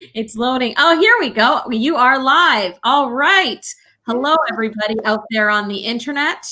It's loading. Oh, here we go. You are live. All right. Hello, everybody out there on the internet.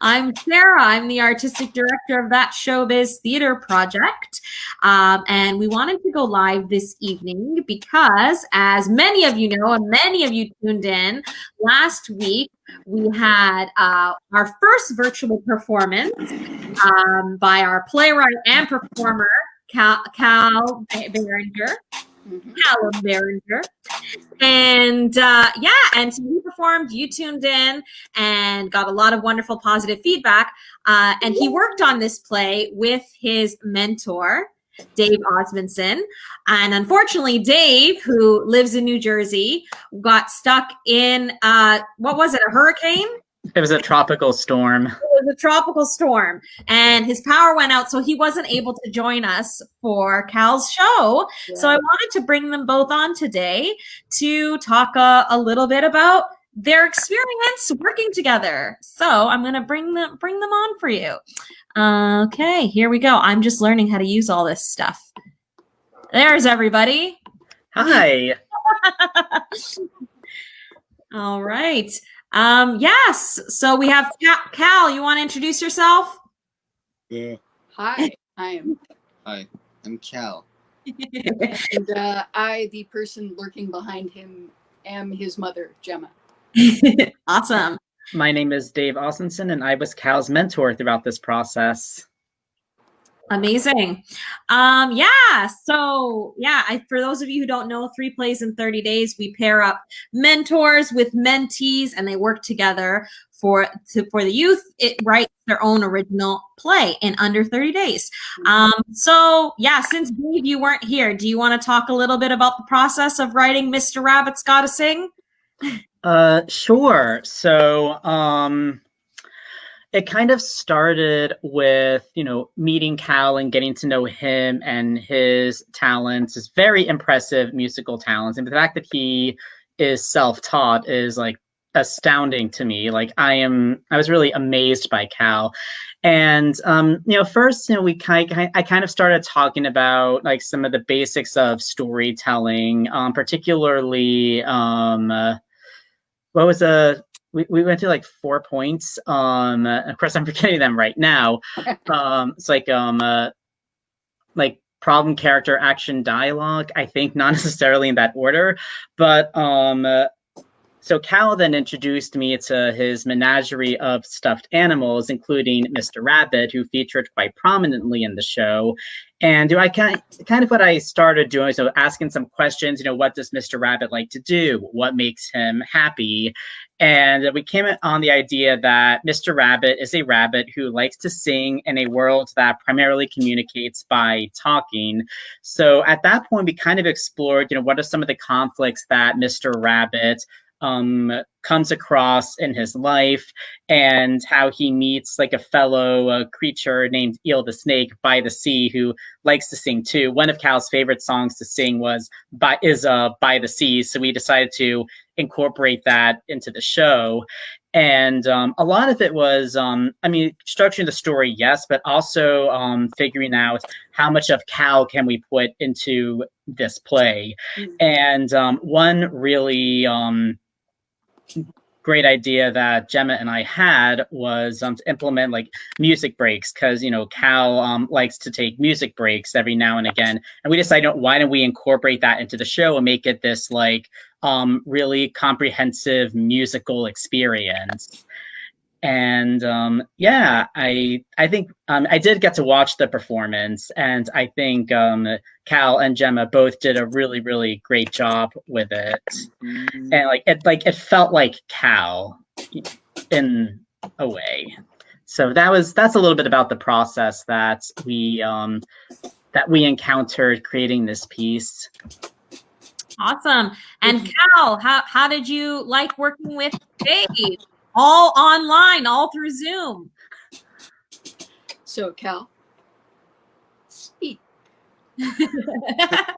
I'm Sarah. I'm the artistic director of that Showbiz Theater project. And we wanted to go live this evening because, as many of you know, and many of you tuned in last week, we had our first virtual performance by our playwright and performer, Cal Barringer. Callum Barringer. And and so he performed, you tuned in and got a lot of wonderful positive feedback. And he worked on this play with his mentor, Dave Osmundsen. And unfortunately, Dave, who lives in New Jersey, got stuck in, what was it, a hurricane? It was a tropical storm. It was a tropical storm, and his power went out, so he wasn't able to join us for Cal's show. Yeah. So I wanted to bring them both on today to talk a little bit about their experience working together. So I'm going to bring them on for you. Okay, here we go. I'm just learning how to use all this stuff. There's everybody. Hi. All right. Yes. So we have Cal. You want to introduce yourself? Yeah. Hi, Hi, I'm Cal. and I, the person lurking behind him, am his mother, Gemma. Awesome. My name is Dave Osmundsen, and I was Cal's mentor throughout this process. Amazing. For those of you who don't know, 3 plays in 30 days, we pair up mentors with mentees and they work together for the youth. It writes their own original play in under 30 days. Since Dave, you weren't here, do you want to talk a little bit about the process of writing Mr. Rabbit's Gotta Sing? Sure. So, it kind of started with, meeting Cal and getting to know him and his talents, his very impressive musical talents. And the fact that he is self-taught is like astounding to me. Like I was really amazed by Cal. And, first, I kind of started talking about like some of the basics of storytelling, particularly, we went through like 4 points. Of course, I'm forgetting them right now. It's like problem, character, action, dialogue. I think not necessarily in that order, but so Cal then introduced me to his menagerie of stuffed animals, including Mr. Rabbit, who featured quite prominently in the show. And I kind of what I started doing, so asking some questions, what does Mr. Rabbit like to do? What makes him happy? And we came on the idea that Mr. Rabbit is a rabbit who likes to sing in a world that primarily communicates by talking. So at that point, we kind of explored, what are some of the conflicts that Mr. Rabbit comes across in his life, and how he meets like a fellow creature named Eel the Snake by the Sea, who likes to sing too. One of Cal's favorite songs to sing was By the Sea, so we decided to incorporate that into the show. And a lot of it was, structuring the story, yes, but also figuring out how much of Cal can we put into this play. And one really great idea that Gemma and I had was to implement like music breaks, because Cal likes to take music breaks every now and again, and we decided, why don't we incorporate that into the show and make it this like really comprehensive musical experience. And I think I did get to watch the performance, and I think Cal and Gemma both did a really, really great job with it. And it felt like Cal in a way. So that's a little bit about the process that we encountered creating this piece. Awesome. And Cal, how did you like working with Dave? All online, all through Zoom. So, Cal, speak.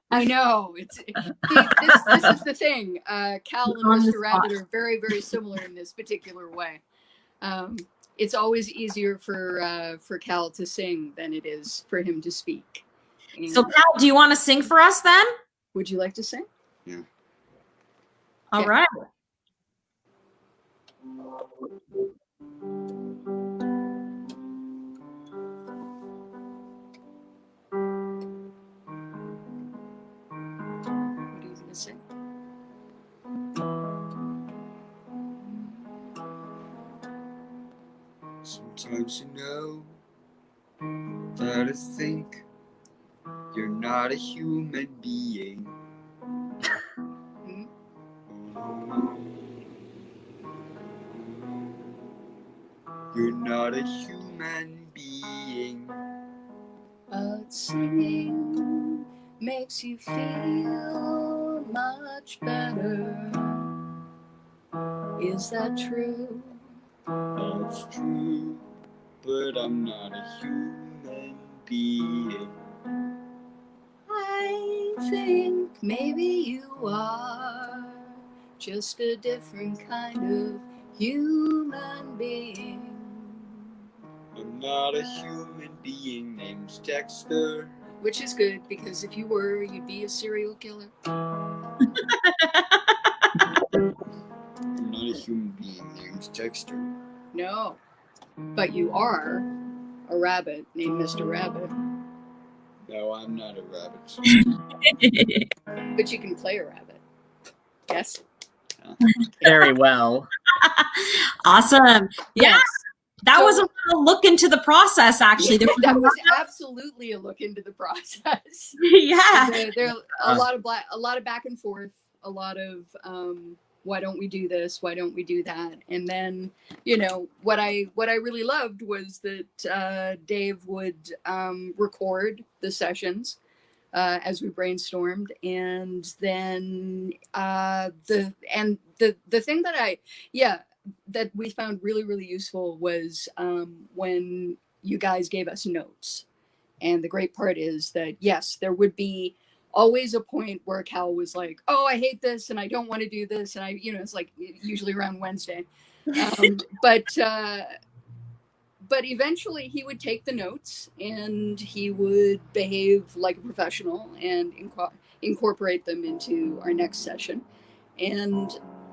I know. This is the thing. Cal and Mr. Rabbit are very, very similar in this particular way. It's always easier for Cal to sing than it is for him to speak. So, Cal, do you want to sing for us then? Would you like to sing? Yeah. All Okay. right. What are you going to sing? Sometimes you know that I think you're not a human being. Hmm? You're not a human being. But singing makes you feel much better. Is that true? That's true, but I'm not a human being. I think maybe you are just a different kind of human being. I'm not a human being named Dexter. Which is good, because if you were, you'd be a serial killer. I'm not a human being named Dexter. No, but you are a rabbit named Mr. Rabbit. No, I'm not a rabbit. But you can play a rabbit. Yes? Very well. Awesome. Yeah, Yes. that So- was a little look into the process, actually. There was that a was absolutely a look into the process. yeah. There a lot of back and forth, a lot of why don't we do this? Why don't we do that? And then, you know, what I really loved was that Dave would record the sessions as we brainstormed, and then the thing that we found really, really useful was when you guys gave us notes. And the great part is that, yes, there would be always a point where Cal was like, oh, I hate this and I don't want to do this. And it's like usually around Wednesday. But eventually he would take the notes and he would behave like a professional and incorporate them into our next session. And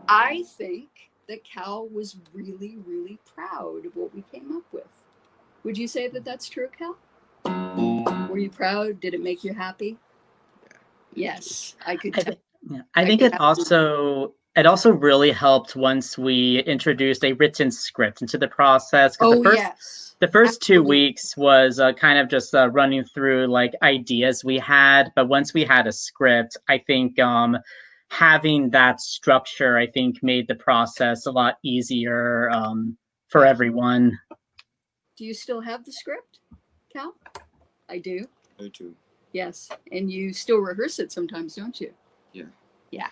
I think that Cal was really, really proud of what we came up with. Would you say that that's true, Cal? Were you proud? Did it make you happy? Yes, I could tell. I think it also really helped once we introduced a written script into the process. Oh, The first 2 Absolutely. weeks was kind of just running through like ideas we had, but once we had a script, I think having that structure, I think, made the process a lot easier for everyone. Do you still have the script, Cal? I do. I do. Yes, and you still rehearse it sometimes, don't you? Yeah. Yeah,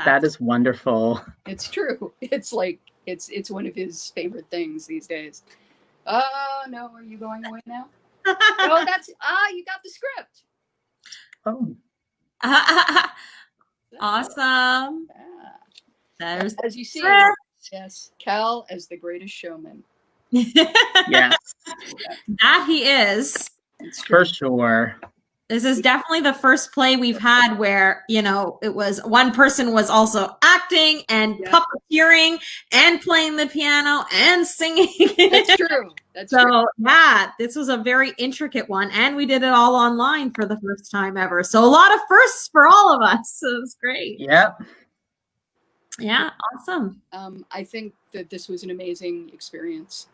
That is wonderful. it's true. It's like it's one of his favorite things these days. Oh no, are you going away now? Oh, you got the script. Oh, Awesome. Yeah. There's As you see, script. yes, Cal as the greatest showman. yes, That he is. It's true. for sure. This is definitely the first play we've had where, it was one person was also acting and puppeteering and playing the piano and singing. That's true. That's true. So yeah, this was a very intricate one. And we did it all online for the first time ever. So a lot of firsts for all of us. It was great. Yep. Yeah, awesome. I think that this was an amazing experience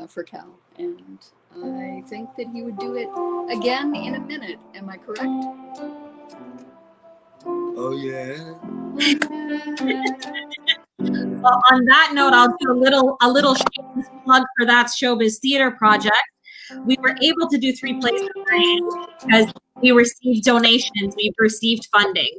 for Cal, and I think that he would do it again in a minute. Am I correct? Oh yeah. Well, on that note, I'll do a little shameless plug for that Showbiz Theater project. We were able to do 3 plays because we received donations, we've received funding.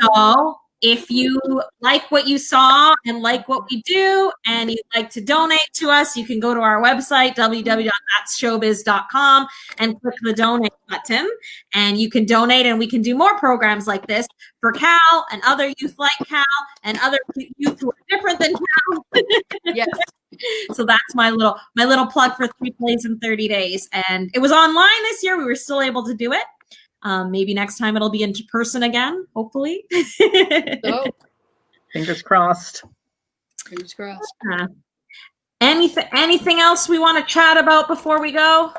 So if you like what you saw and like what we do and you'd like to donate to us, you can go to our website, www.showbiz.com, and click the donate button. And you can donate and we can do more programs like this for Cal and other youth like Cal and other youth who are different than Cal. Yes. So that's my little plug for 3 plays in 30 days. And it was online this year. We were still able to do it. Maybe next time it'll be in person again, hopefully. So, Fingers crossed. fingers crossed. Anything else we want to chat about before we go?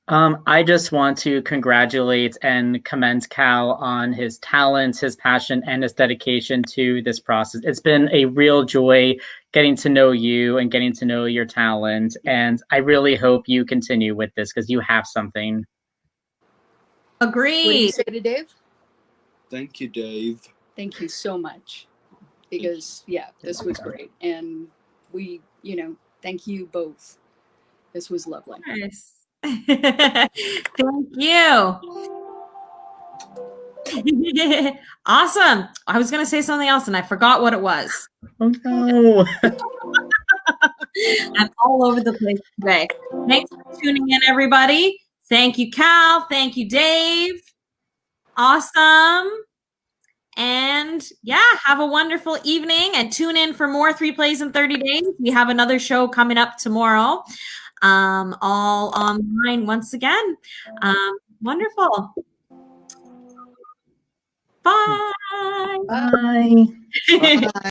I just want to congratulate and commend Cal on his talents, his passion, and his dedication to this process. It's been a real joy getting to know you and getting to know your talent. And I really hope you continue with this because you have something. Agreed. What do you say to Dave? Thank you, Dave. Thank you so much. Because, yeah, this was great. And we, thank you both. This was lovely. Nice. Thank you. Awesome. I was going to say something else and I forgot what it was. Oh no. I'm all over the place today. Thanks for tuning in, everybody. Thank you, Cal. Thank you, Dave. Awesome. And yeah, have a wonderful evening and tune in for more 3 Plays in 30 Days. We have another show coming up tomorrow, all online once again. Wonderful. Bye. Bye. Bye.